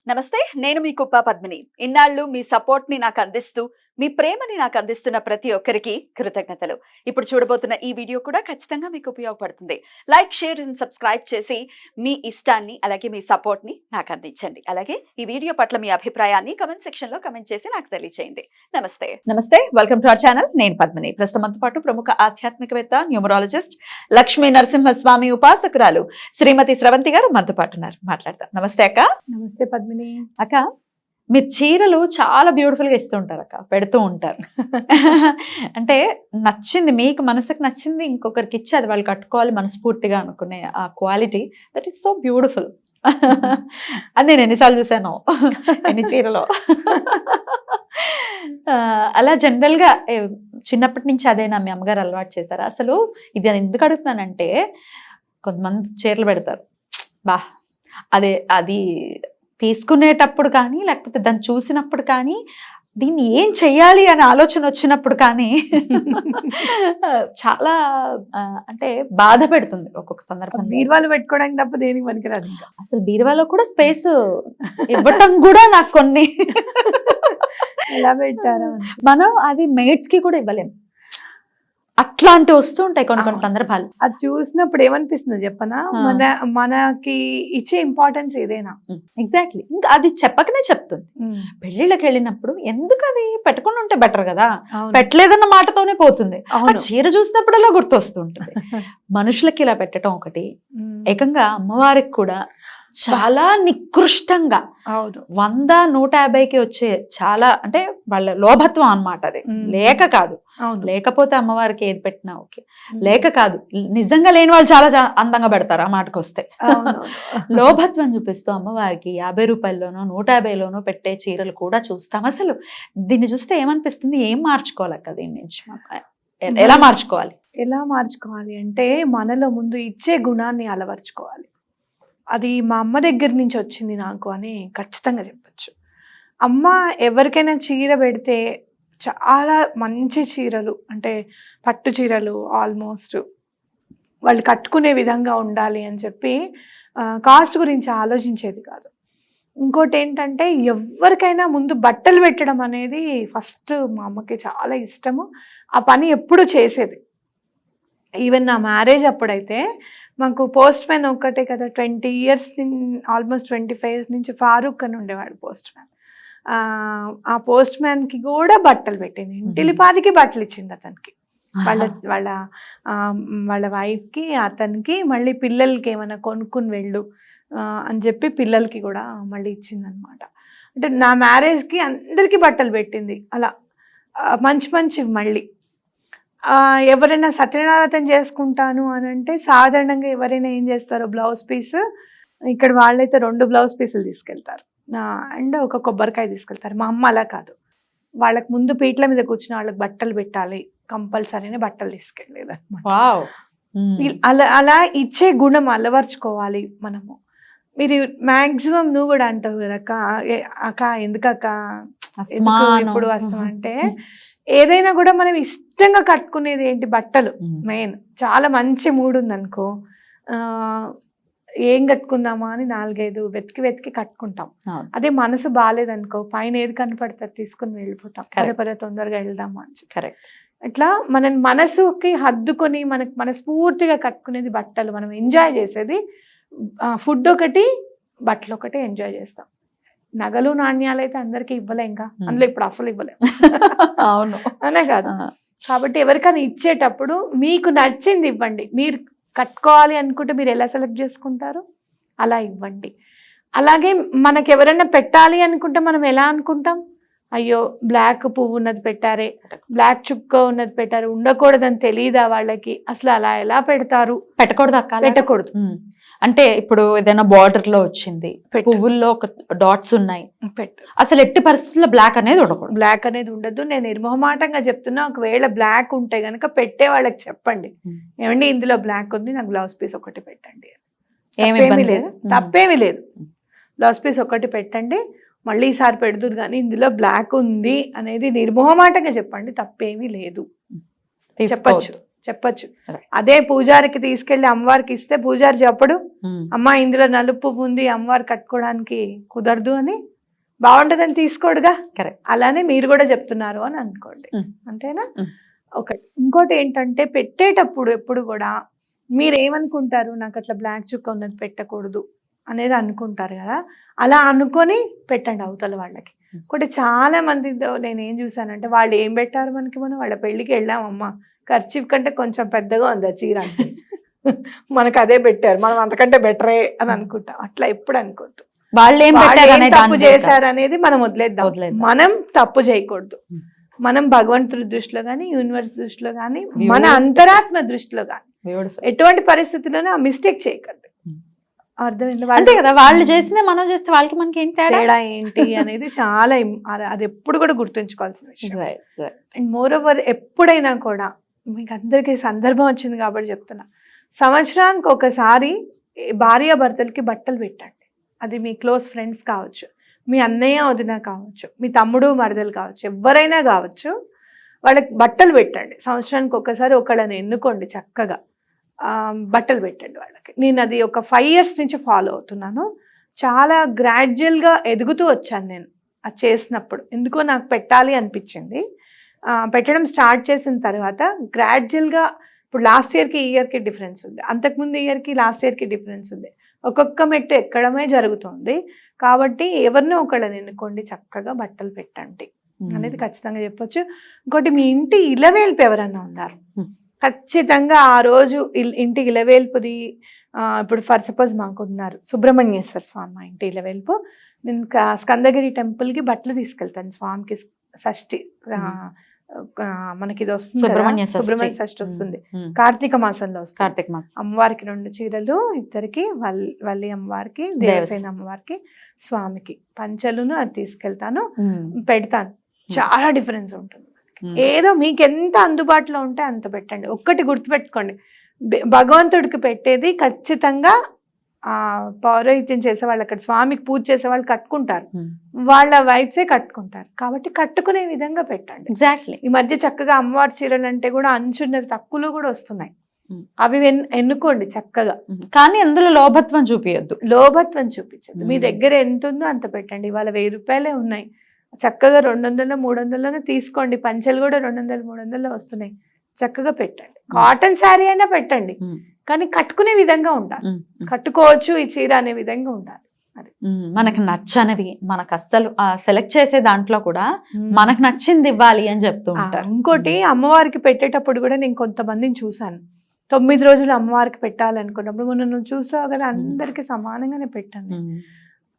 నమస్తే, నేను మీ కుప్ప పద్మిని. ఇన్నాళ్ళు మీ సపోర్ట్‌ని నాకు అందిస్తూ, మీ ప్రేమని నాకు అందిస్తున్న ప్రతి ఒక్కరికి కృతజ్ఞతలు. ఇప్పుడు చూడబోతున్న ఈ వీడియో కూడా ఖచ్చితంగా మీకు ఉపయోగపడుతుంది. లైక్, షేర్ అండ్ సబ్స్క్రైబ్ చేసి మీ ఇష్టాన్ని అలాగే మీ సపోర్ట్‌ని నాకు అందించండి. అలాగే ఈ వీడియో పట్ల మీ అభిప్రాయాన్ని కామెంట్ సెక్షన్‌లో కామెంట్ చేసి నాకు తెలియజేయండి. నమస్తే, వెల్కమ్ టు అవర్ ఛానల్. నేను పద్మిని. ప్రస్తుతం మనతో పాటు ప్రముఖ ఆధ్యాత్మికవేత్త, న్యూమరాలజిస్ట్, లక్ష్మీ నరసింహస్వామి ఉపాసకురాలు శ్రీమతి స్రవంతి గారు మనతో పాటు ఉన్నారు. మాట్లాడదాం. నమస్తే అక్క. నమస్తే పద్మిని. అక్క, మీరు చీరలు చాలా బ్యూటిఫుల్ గా ఇస్తూ ఉంటారు అక్క, పెడుతూ ఉంటారు. అంటే నచ్చింది, మీకు మనసుకు నచ్చింది ఇంకొకరికి ఇచ్చి అది వాళ్ళు కట్టుకోవాలి మనస్ఫూర్తిగా అనుకునే ఆ quality, that is so beautiful. అది నేను ఎన్నిసార్లు చూసాను ఎన్ని చీరలో. అలా జనరల్ గా చిన్నప్పటి నుంచి అదేనా మీ అమ్మగారు అలవాటు చేశారు? అసలు ఇది ఎందుకు అడుగుతున్నానంటే, కొంతమంది చీరలు పెడతారు, బా అదే అది తీసుకునేటప్పుడు కానీ లేకపోతే దాన్ని చూసినప్పుడు కానీ దీన్ని ఏం చెయ్యాలి అనే ఆలోచన వచ్చినప్పుడు కానీ చాలా అంటే బాధ పెడుతుంది ఒక్కొక్క సందర్భం. బీరువాలు పెట్టుకోవడానికి తప్ప దేనికి పనికిరాదు. ఇంకా అసలు బీరువాలో కూడా స్పేస్ ఇవ్వటం కూడా నాకు కొన్ని ఎలా పెట్టారా, మనం అది మేట్స్ కి కూడా ఇవ్వలేం. అట్లాంటి వస్తూ ఉంటాయి కొన్ని కొన్ని సందర్భాలు. అది చూసినప్పుడు ఏమనిపిస్తుంది చెప్పనా, మనకి ఇచ్చే ఇంపార్టెన్స్ ఏదైనా. ఎగ్జాక్ట్లీ, ఇంకా అది చెప్పకనే చెప్తుంది. పెళ్లిళ్ళకి వెళ్ళినప్పుడు ఎందుకు అది పెట్టుకుని ఉంటే బెటర్ కదా, పెట్టలేదన్న మాటతోనే పోతుంది. ఆ చీర చూసినప్పుడు అలా గుర్తొస్తుంటుంది. మనుషులకి ఇలా పెట్టడం ఒకటి, ఏకంగా అమ్మవారికి కూడా చాలా నికృష్టంగా 100-150కి వచ్చే చాలా, అంటే వాళ్ళ లోభత్వం అన్నమాట. అది లేక కాదు, లేకపోతే అమ్మవారికి ఏది పెట్టినా ఓకే, లేక కాదు, నిజంగా లేని వాళ్ళు చాలా అందంగా పెడతారు. ఆ మాటకు వస్తే లోభత్వం చూపిస్తూ అమ్మవారికి 50 రూపాయల్లోనో 150లోనో పెట్టే చీరలు కూడా చూస్తాం. అసలు దీన్ని చూస్తే ఏమనిపిస్తుంది, ఏం మార్చుకోవాలక్క దీని నుంచి, ఎలా మార్చుకోవాలి అంటే మనలో ముందు ఇచ్చే గుణాన్ని అలవర్చుకోవాలి. అది మా అమ్మ దగ్గర నుంచి వచ్చింది నాకు అని ఖచ్చితంగా చెప్పచ్చు. అమ్మ ఎవరికైనా చీర పెడితే చాలా మంచి చీరలు, అంటే పట్టు చీరలు ఆల్మోస్ట్ వాళ్ళు కట్టుకునే విధంగా ఉండాలి అని చెప్పి కాస్ట్ గురించి ఆలోచించేది కాదు. ఇంకోటి ఏంటంటే, ఎవరికైనా ముందు బట్టలు పెట్టడం అనేది ఫస్ట్ మా అమ్మకి చాలా ఇష్టము. ఆ పని ఎప్పుడు చేసేది. ఈవెన్ నా మ్యారేజ్ అప్పుడైతే మాకు పోస్ట్ మ్యాన్ ఒక్కటే కదా, 20 years ఆల్మోస్ట్ 25 years నుంచి ఫారూక్ అని ఉండేవాడు పోస్ట్ మ్యాన్. ఆ పోస్ట్ మ్యాన్కి కూడా బట్టలు పెట్టింది, ఇంటిలిపాదికి బట్టలు ఇచ్చింది అతనికి, వాళ్ళ వైఫ్కి, అతనికి, మళ్ళీ పిల్లలకి ఏమైనా కొనుక్కుని వెళ్ళు అని చెప్పి పిల్లలకి కూడా మళ్ళీ ఇచ్చిందనమాట. అంటే నా మ్యారేజ్కి అందరికీ బట్టలు పెట్టింది. అలా మంచి మంచివి. మళ్ళీ ఎవరైనా సత్యనారాయణ చేసుకుంటాను అని అంటే సాధారణంగా ఎవరైనా ఏం చేస్తారో, బ్లౌజ్ పీస్, ఇక్కడ వాళ్ళైతే 2 బ్లౌజ్ పీసులు తీసుకెళ్తారు అండ్ ఒక కొబ్బరికాయ తీసుకెళ్తారు. మా అమ్మ అలా కాదు, వాళ్ళకి ముందు పీటల మీద కూర్చుని వాళ్ళకి బట్టలు పెట్టాలి, కంపల్సరీని బట్టలు తీసుకెళ్ళలేదు అనమాట. అలా ఇచ్చే గుణం అలవర్చుకోవాలి మనము. మీరు మ్యాక్సిమం నువ్వు కూడా అంటావు కదా అక్క ఎందుకక్క ఎప్పుడు వస్తాం అంటే, ఏదైనా కూడా మనం ఇష్టంగా కట్టుకునేది ఏంటి, బట్టలు మెయిన్. చాలా మంచి మూడ్ ఉందనుకో, ఏం కట్టుకుందామా అని 4-5 వెతికి కట్టుకుంటాం. అదే మనసు బాగాలేదనుకో, పైన ఏది కనపడుతుంది తీసుకుని వెళ్ళిపోతాం, పదే తొందరగా వెళ్దామా అని. కరెక్ట్. అట్లా మన మనసుకి హద్దుకొని మనకు మనస్ఫూర్తిగా కట్టుకునేది బట్టలు. మనం ఎంజాయ్ చేసేది ఫుడ్ ఒకటి, బట్టలు ఒకటి ఎంజాయ్ చేస్తాం. నగలు నాణ్యాలు అయితే అందరికి ఇవ్వలేంగా, అందులో ఇప్పుడు అసలు ఇవ్వలేం. అవును, అనే కాదు. కాబట్టి ఎవరికైనా ఇచ్చేటప్పుడు మీకు నచ్చింది ఇవ్వండి. మీరు కట్టుకోవాలి అనుకుంటే మీరు ఎలా సెలెక్ట్ చేసుకుంటారు అలా ఇవ్వండి. అలాగే మనకి ఎవరైనా పెట్టాలి అనుకుంటే మనం ఎలా అనుకుంటాం, అయ్యో బ్లాక్ పువ్వు ఉన్నది పెట్టారే, బ్లాక్ చుక్క ఉన్నది పెట్టారు, ఉండకూడదని తెలియదా వాళ్ళకి, అసలు అలా ఎలా పెడతారు, పెట్టకూడదు. అంటే ఇప్పుడు ఏదైనా బార్డర్ లో వచ్చింది, పువ్వుల్లో ఒక డాట్స్ ఉన్నాయి, అసలు ఎట్టి పరిస్థితుల్లో బ్లాక్ అనేది ఉండకూడదు. బ్లాక్ అనేది ఉండదు. నేను నిర్మోహమాటంగా చెప్తున్నా, ఒకవేళ బ్లాక్ ఉంటే గనక పెట్టే వాళ్ళకి చెప్పండి, ఏమండి ఇందులో బ్లాక్ ఉంది, నాకు బ్లౌజ్ పీస్ ఒకటి పెట్టండి. తప్పేమీ లేదు, బ్లౌజ్ పీస్ ఒకటి పెట్టండి, మళ్ళీ ఈసారి పెడుతురు కానీ ఇందులో బ్లాక్ ఉంది అనేది నిర్మోహమాటంగా చెప్పండి, తప్పేమీ లేదు, చెప్పచ్చు. చెప్పొచ్చు. Right. అదే పూజారికి తీసుకెళ్లి అమ్మవారికి ఇస్తే పూజారి చెప్పడు, అమ్మ ఇందులో నలుపు ఉంది అమ్మవారు కట్టుకోవడానికి కుదరదు అని, బాగుంటదని తీసుకోడుగా. Correct. అలానే మీరు కూడా చెప్తున్నారు అని అనుకోండి. అంతేనా? ఒకటి. ఇంకోటి ఏంటంటే పెట్టేటప్పుడు ఎప్పుడు కూడా మీరు ఏమనుకుంటారు, నాకు అట్లా బ్లాక్ చుక్క ఉన్నది పెట్టకూడదు అనేది అనుకుంటారు కదా, అలా అనుకొని పెట్టండి అవతల వాళ్ళకి. ఒకటి చాలా మంది నేను ఏం చూసానంటే, వాళ్ళు ఏం పెట్టారు మనకి, మనం వాళ్ళ పెళ్ళికి వెళ్ళామమ్మా ఖర్చు కంటే కొంచెం పెద్దగా ఉంది ఆ చీర అంటే మనకు అదే పెట్టారు, మనం అంతకంటే బెటరే అని అనుకుంటాం. అట్లా ఎప్పుడు అనుకోవద్దు. వాళ్ళు ఏం తప్పు చేశారు అనేది మనం వదిలేద్దాం. మనం తప్పు చేయకూడదు. మనం భగవంతుడి దృష్టిలో కానీ, యూనివర్స్ దృష్టిలో కానీ, మన అంతరాత్మ దృష్టిలో కానీ ఎటువంటి పరిస్థితుల్లోనూ ఆ మిస్టేక్ చేయకండి. అంతే కదా, వాళ్ళు చేసిందే మనం చేస్తే వాళ్ళకి మనకి ఏంటి తేడా ఏంటి అనేది చాలా అది ఎప్పుడు కూడా గుర్తుంచుకోవాల్సిన విషయం. అండ్ మోర్ ఓవర్ ఎప్పుడైనా కూడా మీకు అందరికీ సందర్భం వచ్చింది కాబట్టి చెప్తున్నా, సంవత్సరానికి ఒకసారి భార్యాభర్తలకి బట్టలు పెట్టండి. అది మీ క్లోజ్ ఫ్రెండ్స్ కావచ్చు, మీ అన్నయ్య వదిన కావచ్చు, మీ తమ్ముడు మరదలు కావచ్చు, ఎవరైనా కావచ్చు, వాళ్ళకి బట్టలు పెట్టండి. సంవత్సరానికి ఒకసారి ఒకళ్ళని ఎన్నుకోండి, చక్కగా బట్టలు పెట్టండి వాళ్ళకి. నేను అది ఒక 5 years నుంచి ఫాలో అవుతున్నాను. చాలా గ్రాడ్యువల్గా ఎదుగుతూ వచ్చాను నేను అది చేసినప్పుడు. ఎందుకో నాకు పెట్టాలి అనిపించింది. పెట్టడం స్టార్ట్ చేసిన తర్వాత గ్రాడ్యువల్గా, ఇప్పుడు లాస్ట్ ఇయర్కి ఈ ఇయర్కి డిఫరెన్స్ ఉంది, అంతకుముందు ఇయర్కి లాస్ట్ ఇయర్కి డిఫరెన్స్ ఉంది. ఒక్కొక్క మెట్టు ఎక్కడమే జరుగుతుంది. కాబట్టి ఎవరినో ఒకళ్ళని ఎన్నుకోండి, చక్కగా బట్టలు పెట్టండి అనేది ఖచ్చితంగా చెప్పొచ్చు. ఇంకోటి, మీ ఇంటి ఇలవేల్పు ఎవరన్నా ఉన్నారు, ఖచ్చితంగా ఆ రోజు ఇంటి ఇలవేల్పుది, ఇప్పుడు ఫర్ సపోజ్ మాకు ఉన్నారు సుబ్రహ్మణ్యేశ్వర స్వామి మా ఇంటి ఇలవేల్పు, నేను స్కందగిరి టెంపుల్కి బట్టలు తీసుకెళ్తాను స్వామికి. షష్ఠి మనకి ఇది వస్తుంది, సుబ్రహ్మణ్య షష్ఠి వస్తుంది, కార్తీక మాసంలో వస్తుంది. అమ్మవారికి 2 చీరలు, ఇద్దరికి వల్లి అమ్మవారికి, దేవసేన అమ్మవారికి, స్వామికి పంచలును అది తీసుకెళ్తాను, పెడతాను. చాలా డిఫరెన్స్ ఉంటుంది. ఏదో మీకు ఎంత అందుబాటులో ఉంటే అంత పెట్టండి. ఒక్కటి గుర్తుపెట్టుకోండి, భగవంతుడికి పెట్టేది ఖచ్చితంగా పౌరోహిత్యం చేసేవాళ్ళు, అక్కడ స్వామికి పూజ చేసే వాళ్ళు కట్టుకుంటారు, వాళ్ళ వైఫ్సే కట్టుకుంటారు. కాబట్టి కట్టుకునే విధంగా పెట్టండి. ఎగ్జాక్ట్లీ. ఈ మధ్య చక్కగా అమ్మవారి చీరలు అంటే కూడా అంచున్నవి తక్కువలో కూడా వస్తున్నాయి, అవి ఎన్నుకోండి చక్కగా. కానీ అందులో లోభత్వం చూపించద్దు, లోభత్వం చూపించద్దు. మీ దగ్గర ఎంత ఉందో అంత పెట్టండి. ఇవాళ 1000 రూపాయలే ఉన్నాయి, చక్కగా 200 300 తీసుకోండి. పంచలు కూడా 200 300 వస్తున్నాయి, చక్కగా పెట్టండి. కాటన్ శారీ అయినా పెట్టండి, కానీ కట్టుకునే విధంగా ఉండాలి. కట్టుకోవచ్చు ఈ చీర అనే విధంగా ఉండాలి. అది మనకు నచ్చనివి, మనకు అస్సలు సెలెక్ట్ చేసే దాంట్లో కూడా మనకు నచ్చింది ఇవ్వాలి అని చెప్తూ ఉంటారు. ఇంకోటి, అమ్మవారికి పెట్టేటప్పుడు కూడా నేను కొంతమందిని చూసాను, 9 రోజులు అమ్మవారికి పెట్టాలనుకున్నప్పుడు, మొన్న నువ్వు చూసావు కదా, అందరికి సమానంగానే పెట్టండి.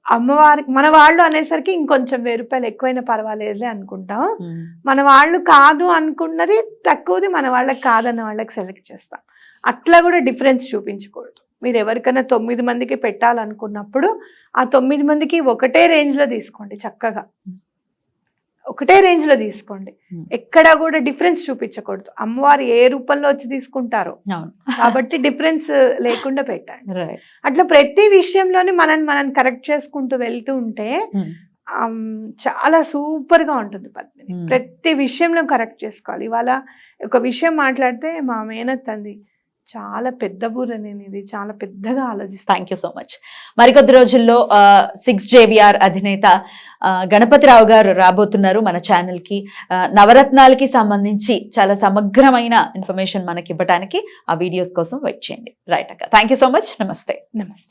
అమ్మవారికి మన వాళ్ళు అనేసరికి ఇంకొంచెం 1000 రూపాయలు ఎక్కువైనా పర్వాలేదులే అనుకుంటాం. మన వాళ్ళు కాదు అనుకున్నది తక్కువది మన వాళ్ళకి కాదన్న వాళ్ళకి సెలెక్ట్ చేస్తాం. అట్లా కూడా డిఫరెన్స్ చూపించకూడదు. మీరు ఎవరికైనా 9 మందికి పెట్టాలనుకున్నప్పుడు ఆ 9 మందికి ఒకటే రేంజ్లో తీసుకోండి, చక్కగా ఒకటే రేంజ్లో తీసుకోండి. ఎక్కడా కూడా డిఫరెన్స్ చూపించకూడదు. అమ్మవారు ఏ రూపంలో వచ్చి తీసుకుంటారో కాబట్టి డిఫరెన్స్ లేకుండా పెట్టండి. అట్లా ప్రతి విషయంలోని మనం కరెక్ట్ చేసుకుంటూ వెళ్తూ ఉంటే చాలా సూపర్ గా ఉంటుంది పద్మిని. ప్రతి విషయంలో కరెక్ట్ చేసుకోవాలి. ఇవాళ ఒక విషయం మాట్లాడితే మా మేనత్ అంది, చాలా పెద్ద బూర, నేను ఇది చాలా పెద్దగా ఆలోచిస్తాను. Thank you so much. మరికొద్ది రోజుల్లో 6JVR అధినేత గణపతిరావు గారు రాబోతున్నారు మన ఛానల్ కి. నవరత్నాలకి సంబంధించి చాలా సమగ్రమైన ఇన్ఫర్మేషన్ మనకి ఇవ్వడానికి ఆ వీడియోస్ కోసం వెయిట్ చేయండి. రైట్ అక్క, థ్యాంక్ యూ సో మచ్. నమస్తే. నమస్తే.